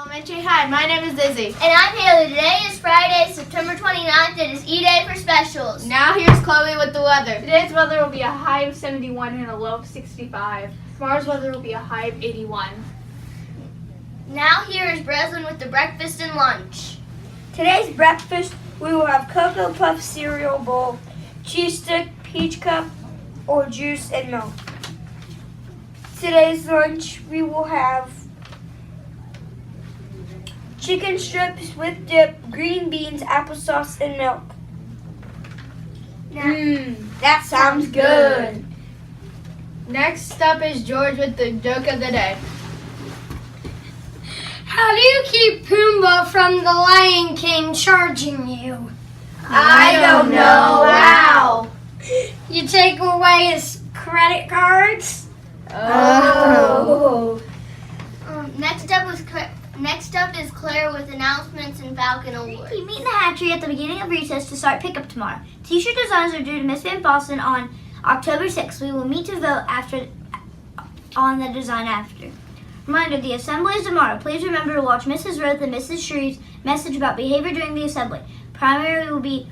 Elementary. Hi, my name is Izzy. And I'm Haley. Today is Friday, September 29th. It is E-Day for specials. Now here's Chloe with the weather. Today's weather will be a high of 71 and a low of 65. Tomorrow's weather will be a high of 81. Now here is Breslin with the breakfast and lunch. Today's breakfast, we will have Cocoa Puff cereal bowl, cheese stick, peach cup, or juice and milk. Today's lunch, we will have chicken strips with dip, green beans, applesauce, and milk. That sounds good. Next up is George with the joke of the day. How do you keep Pumbaa from the Lion King charging you? I don't know how. You take away his credit cards? Oh. Next up is Claire with announcements and Falcon Awards. We meet in the hatchery at the beginning of recess to start pickup tomorrow. T-shirt designs are due to Miss Van Fossen on October 6th. We will meet to vote on the design after. Reminder, the assembly is tomorrow. Please remember to watch Mrs. Roth and Mrs. Shreve's message about behavior during the assembly. Primary will be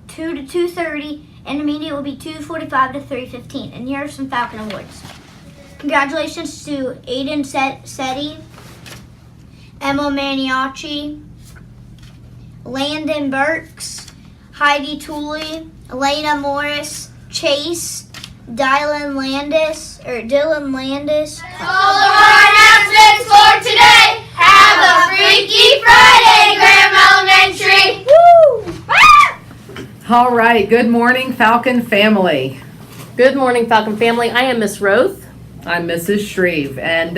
2 to 2:30. Intermediate will be 2:45 to 3:15. And here are some Falcon Awards. Congratulations to Aiden Setti, Emma Maniaci, Landon Burks, Heidi Tooley, Elena Morris, Chase, Dylan Landis. All of our announcements for today. Have a Freaky Friday, Graham Elementary. All right, good morning, Falcon family. Good morning, Falcon family. I am Miss Roth. I'm Mrs. Shreve, and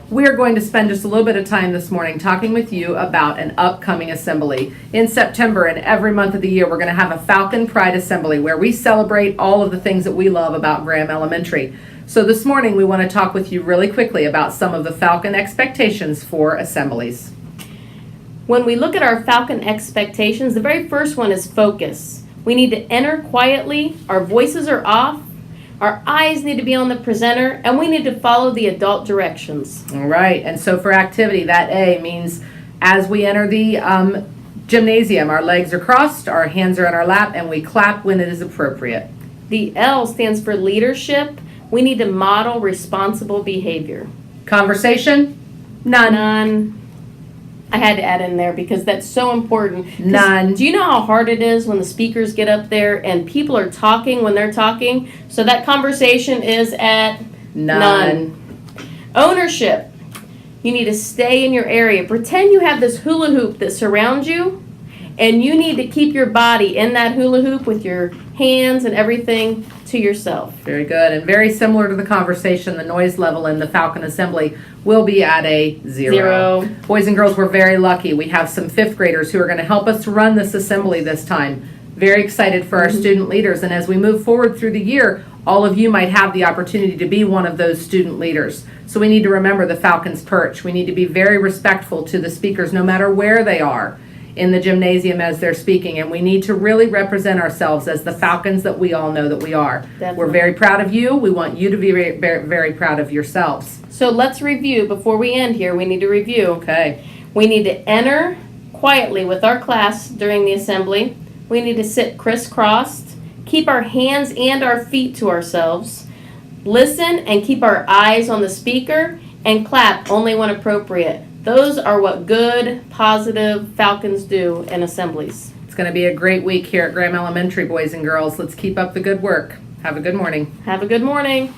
we're going to spend just a little bit of time this morning talking with you about an upcoming assembly. In September and every month of the year, we're going to have a Falcon Pride Assembly where we celebrate all of the things that we love about Graham Elementary. So this morning, we want to talk with you really quickly about some of the Falcon expectations for assemblies. When we look at our Falcon expectations, the very first one is focus. We need to enter quietly, our voices are off, our eyes need to be on the presenter, and we need to follow the adult directions. All right, and so for activity, that A means as we enter the gymnasium, our legs are crossed, our hands are in our lap, and we clap when it is appropriate. The L stands for leadership. We need to model responsible behavior. Conversation? None. I had to add in there because that's so important. 'Cause None. Do you know how hard it is when the speakers get up there and people are talking when they're talking? So that conversation is at none. Ownership. You need to stay in your area. Pretend you have this hula hoop that surrounds you, and you need to keep your body in that hula hoop with your hands and everything to yourself. Very good. And very similar to the conversation, the noise level in the Falcon Assembly will be at a zero. Boys and girls, we're very lucky. We have some fifth graders who are going to help us run this assembly this time. Very excited for our student leaders. And as we move forward through the year, all of you might have the opportunity to be one of those student leaders. So we need to remember the Falcon's perch. We need to be very respectful to the speakers no matter where they are in the gymnasium as they're speaking, and we need to really represent ourselves as the Falcons that we all know that we are. Definitely. We're very proud of you. We want you to be very, very, very proud of yourselves. So let's review before we end here. We need to review. Okay. We need to enter quietly with our class during the assembly. We need to sit crisscrossed, keep our hands and our feet to ourselves, listen and keep our eyes on the speaker, and clap only when appropriate. Those are what good, positive Falcons do in assemblies. It's going to be a great week here at Graham Elementary, boys and girls. Let's keep up the good work. Have a good morning. Have a good morning.